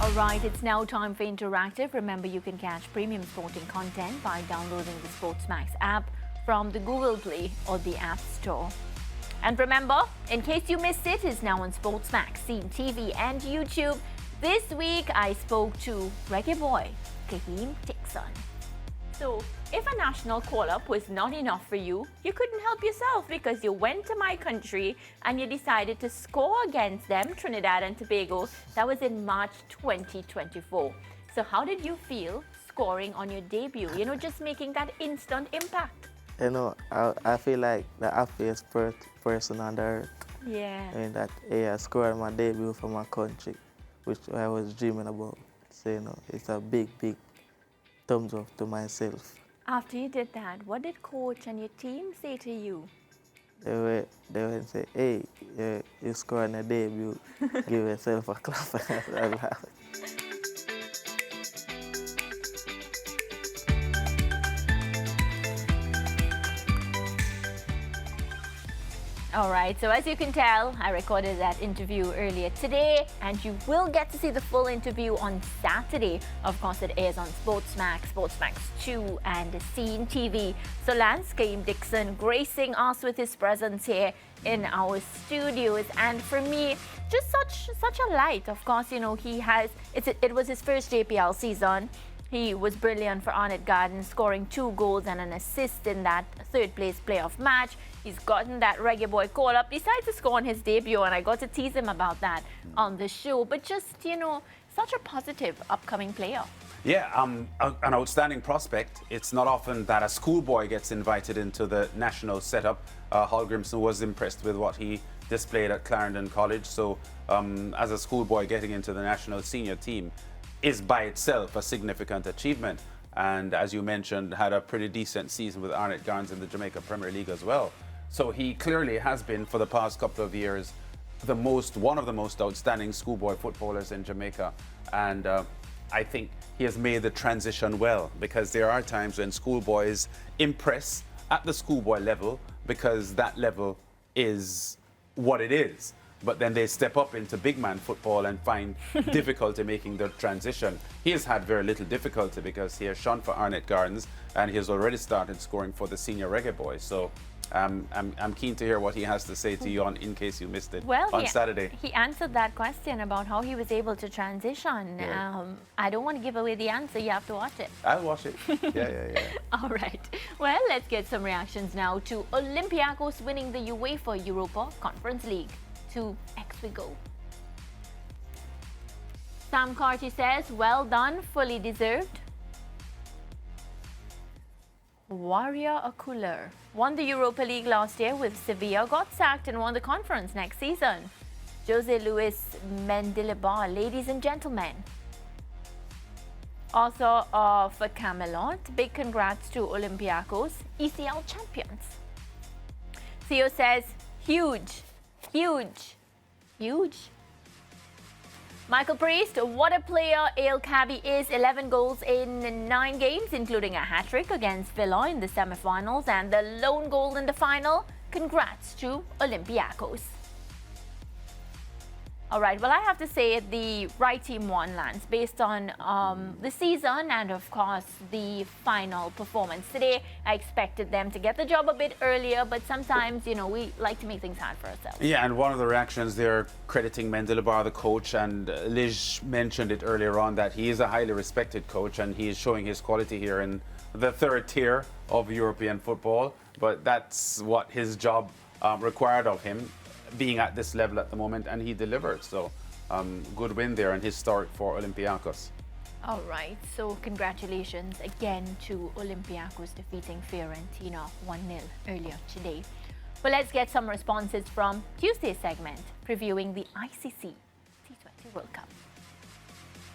All right, it's now time for Interactive. Remember, you can catch premium sporting content by downloading the SportsMax app from the Google Play or the App Store. And remember, in case you missed it, it's now on SportsMax, Scene TV and YouTube. This week, I spoke to reggae boy, Kahim Dixon. So, if a national call-up was not enough for you, you couldn't help yourself because you went to my country and you decided to score against them, Trinidad and Tobago. That was in March 2024. So how did you feel scoring on your debut? You know, just making that instant impact. You know, I feel like the happiest person on the earth. Yeah. And that I scored my debut for my country, which I was dreaming about. So, you know, it's a big, big thumbs up to myself. After you did that, what did coach and your team say to you? They would say, hey, you scored a debut, give yourself a clap. I laugh. All right, so as you can tell, I recorded that interview earlier today, and you will get to see the full interview on Saturday. Of course, it airs on SportsMax, SportsMax 2, and Scene TV. So Lance Kahim Dixon gracing us with his presence here in our studios, and for me, just such a light. Of course, you know, it was his first JPL season. He was brilliant for Arnett Gardens, scoring 2 goals and an assist in that third-place playoff match. He's gotten that reggae boy call-up, decided to score on his debut, and I got to tease him about that on the show. But just, you know, such a positive upcoming player. Yeah, an outstanding prospect. It's not often that a schoolboy gets invited into the national setup. Hallgrimson was impressed with what he displayed at Clarendon College. So as a schoolboy getting into the national senior team is by itself a significant achievement. And as you mentioned, had a pretty decent season with Arnett Gardens in the Jamaica Premier League as well. So he clearly has been, for the past couple of years, one of the most outstanding schoolboy footballers in Jamaica. And I think he has made the transition well, because there are times when schoolboys impress at the schoolboy level because that level is what it is. But then they step up into big man football and find difficulty making the transition. He has had very little difficulty because he has shone for Arnett Gardens and he has already started scoring for the senior reggae boys. So I'm keen to hear what he has to say to you in case you missed it on Saturday. He answered that question about how he was able to transition. Yeah. I don't want to give away the answer. You have to watch it. I'll watch it. Yeah. All right. Well, let's get some reactions now to Olympiacos winning the UEFA Europa Conference League. 2x we go. Sam Carty says, well done, fully deserved. Warrior Akuler won the Europa League last year with Sevilla, got sacked and won the conference next season. Jose Luis Mendilibar, ladies and gentlemen. Author of Camelot, big congrats to Olympiacos, ECL champions. Theo says, huge. Michael Priest, what a player El Kabi is. 11 goals in 9 games, including a hat-trick against Villa in the semi-finals and the lone goal in the final. Congrats to Olympiacos. All right, well, I have to say the right team won, Lance, based on the season and, of course, the final performance. Today, I expected them to get the job a bit earlier, but sometimes, you know, we like to make things hard for ourselves. Yeah, and one of the reactions they're crediting Mendilibar, the coach, and Liz mentioned it earlier on that he is a highly respected coach and he is showing his quality here in the 3rd tier of European football, but that's what his job required of him, being at this level at the moment, and he delivered. So good win there and historic for Olympiacos. All right, so congratulations again to Olympiacos defeating Fiorentina 1-0 earlier today. But let's get some responses from Tuesday's segment previewing the ICC T20 World Cup.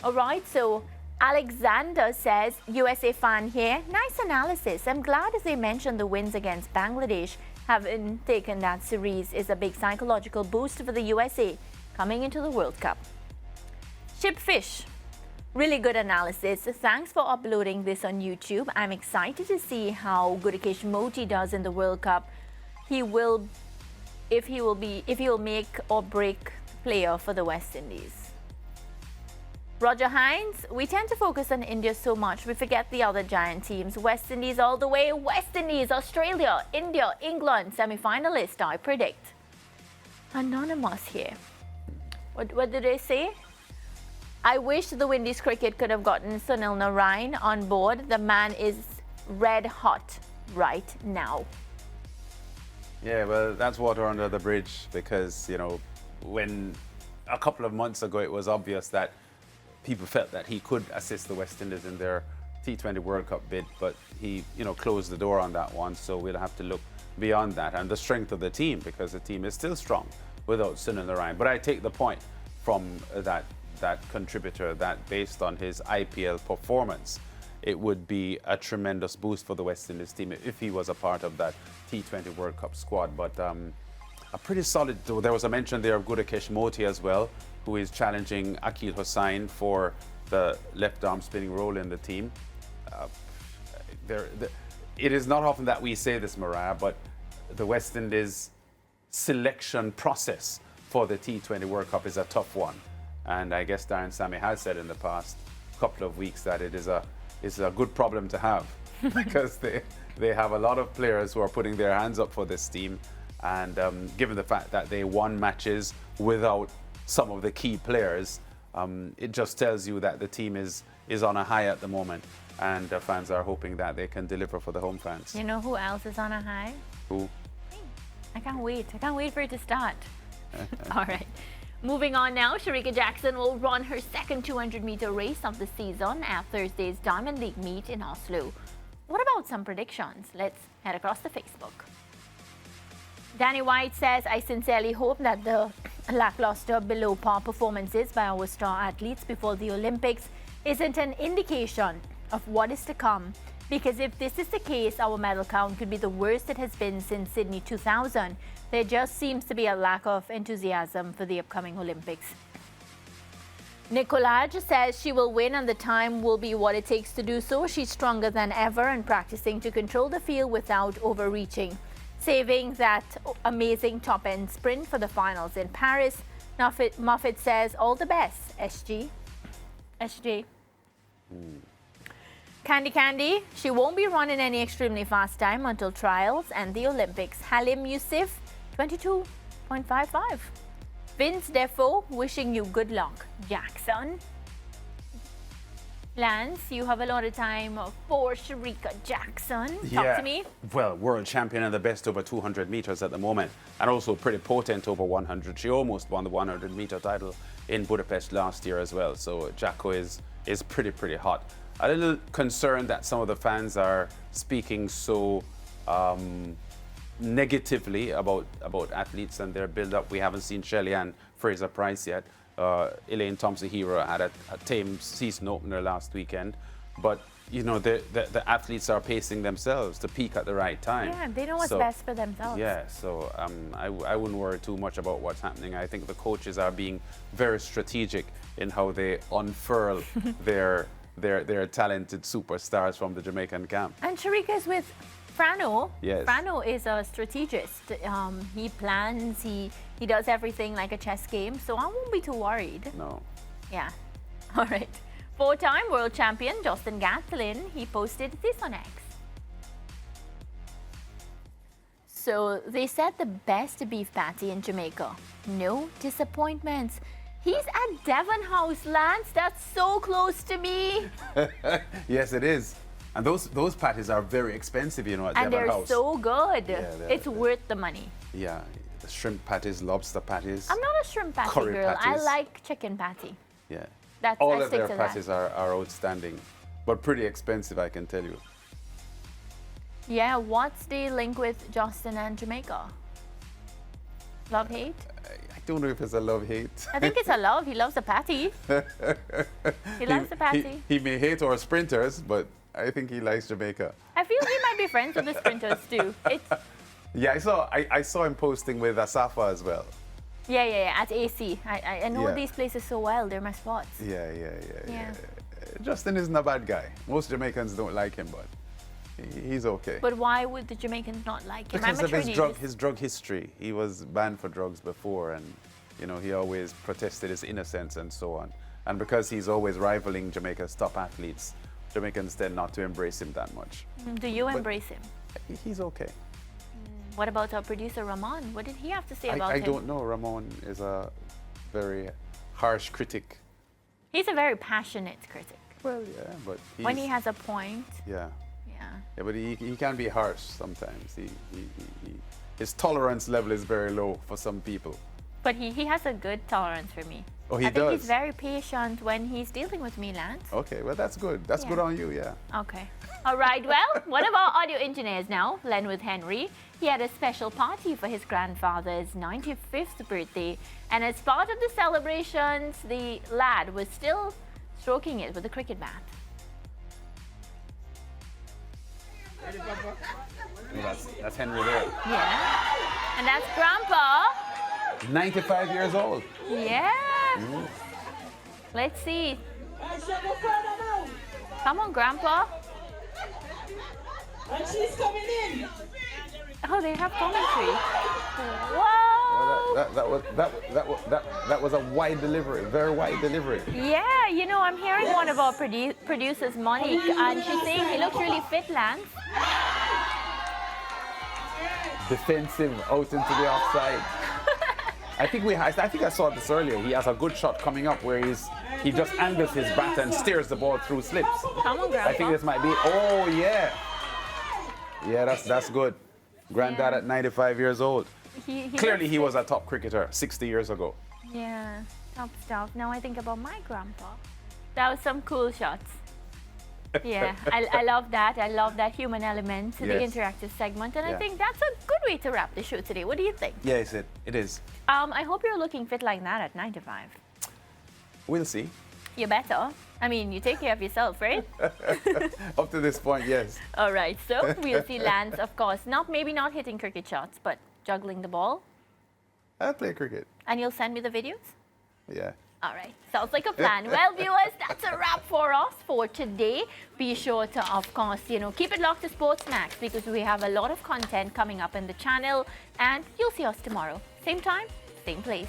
All right, so Alexander says, USA fan here, nice analysis. I'm glad as they mentioned the wins against Bangladesh. Having taken that series is a big psychological boost for the USA coming into the World Cup. Shipfish, really good analysis. Thanks for uploading this on YouTube. I'm excited to see how Gudakesh Moti does in the World Cup. If he will make or break player for the West Indies. Roger Hines, we tend to focus on India so much, we forget the other giant teams. West Indies all the way. West Indies, Australia, India, England, semi-finalists, I predict. Anonymous here. What did they say? I wish the Windies cricket could have gotten Sunil Narine on board. The man is red hot right now. Yeah, well, that's water under the bridge because, you know, when a couple of months ago it was obvious that people felt that he could assist the West Indies in their T20 World Cup bid, but he, you know, closed the door on that one. So we'll have to look beyond that and the strength of the team, because the team is still strong without Sunil Narine. But I take the point from that contributor that based on his IPL performance, it would be a tremendous boost for the West Indies team if he was a part of that T20 World Cup squad. But a pretty solid, there was a mention there of Gudakesh Moti as well, who is challenging Akil Hossain for the left arm spinning role in the team. It is not often that we say this, Mariah, but the West Indies selection process for the T20 World Cup is a tough one. And I guess Darren Sammy has said in the past couple of weeks that it is a good problem to have because they have a lot of players who are putting their hands up for this team. And given the fact that they won matches without some of the key players, it just tells you that the team is on a high at the moment. And the fans are hoping that they can deliver for the home fans. You know who else is on a high? Who? I can't wait. I can't wait for it to start. All right. Moving on now, Sharika Jackson will run her second 200-meter race of the season at Thursday's Diamond League meet in Oslo. What about some predictions? Let's head across to Facebook. Danny White says, I sincerely hope that the lackluster below par performances by our star athletes before the Olympics isn't an indication of what is to come, because if this is the case, our medal count could be the worst it has been since Sydney 2000. There just seems to be a lack of enthusiasm for the upcoming Olympics. Nicolaj says she will win and the time will be what it takes to do so. She's stronger than ever and practicing to control the field without overreaching, saving that amazing top-end sprint for the finals in Paris. Muffet says, all the best, SG. SJ. Candy, she won't be running any extremely fast time until trials and the Olympics. Halim Yusuf, 22.55. Vince Defo, wishing you good luck. Jackson. Lance, you have a lot of time for Sharika Jackson. Talk to me. Well, world champion and the best over 200 meters at the moment, and also pretty potent over 100. She almost won the 100-meter title in Budapest last year as well. So Jacko is pretty hot. A little concerned that some of the fans are speaking so negatively about athletes and their build-up. We haven't seen Shelly-Ann Fraser-Price yet. Elaine Thompson-Hero had a tame season opener last weekend. But, you know, the athletes are pacing themselves to peak at the right time. Yeah, they know what's best for themselves. Yeah, so I wouldn't worry too much about what's happening. I think the coaches are being very strategic in how they unfurl their talented superstars from the Jamaican camp. And Sharika is with Frano. Yes. Frano is a strategist. He plans, he does everything like a chess game, so I won't be too worried. No. Yeah. All right. Four-time world champion Justin Gatlin, he posted this on X. So they said the best beef patty in Jamaica. No disappointments. He's at Devon House, Lance. That's so close to me. Yes, it is. And those patties are very expensive, you know, at and Devon they're House. so good. Yeah, it's worth the money. Yeah, the shrimp patties, lobster patties. I'm not a shrimp patty curry girl. patties. I like chicken patty. Yeah. That's, all I of their stick to patties are outstanding, but pretty expensive, I can tell you. Yeah, what's the link with Justin and Jamaica? Love, hate? I don't know if it's a love-hate. I think it's a love. He loves a patty. He loves the patty. He may hate our sprinters, but I think he likes Jamaica. I feel he might be friends with the sprinters too. Yeah, I saw him posting with Asafa as well. Yeah, at AC. I know these places so well. They're my spots. Yeah. Justin isn't a bad guy. Most Jamaicans don't like him, but he's okay. But why would the Jamaicans not like him? Because of his drug history. He was banned for drugs before, and you know he always protested his innocence and so on. And because he's always rivaling Jamaica's top athletes, Jamaicans tend not to embrace him that much. Do you embrace him? He's okay. What about our producer Ramon? What did he have to say about I him? don't know. Ramon is a very harsh critic. He's a very passionate critic. Well, yeah, but When he has a point, yeah, yeah. but he can be harsh sometimes. His tolerance level is very low for some people. But he has a good tolerance for me. Oh, he I think does? he's very patient when he's dealing with me, Lance. Okay, well, that's good. That's good Yeah. on you, yeah. Okay. All right. Well, one of our audio engineers now, Lenwood Henry, he had a special party for his grandfather's 95th birthday. And as part of the celebrations, the lad was still stroking it with a cricket bat. That's Henry there. Yeah. And that's Grandpa. 95 years old. Yeah. Let's see. Come on, Grandpa. And she's coming in. Oh, they have commentary. Whoa. That was a wide delivery, very wide delivery. Yeah, you know, I'm hearing one of our producers, Monique, and she's saying he looks really fit, Lance. Defensive out into the offside. I think I saw this earlier. He has a good shot coming up where he just angles his bat and steers the ball through slips. Come on, Grandpa. I think this might be. Oh yeah. Yeah, that's good. Granddad Yeah. at 95 years old. Clearly, looks he was a top cricketer 60 years ago. Yeah, top stuff. Now I think about my grandpa. That was some cool shots. Yeah, I love that. I love that human element to the Yes. interactive segment. And I Yeah. think that's a good way to wrap the show today. What do you think? Yes, it is. I hope you're looking fit like that at 95. We'll see. You better. I mean, you take care of yourself, right? Up to this point, yes. All right, so we'll see Lance, of course, maybe not hitting cricket shots, but juggling the ball. I play cricket. And you'll send me the videos? Yeah. All right, sounds like a plan. Well, viewers, that's a wrap for us for today. Be sure to, of course, keep it locked to SportsMax because we have a lot of content coming up in the channel. And you'll see us tomorrow. Same time, same place.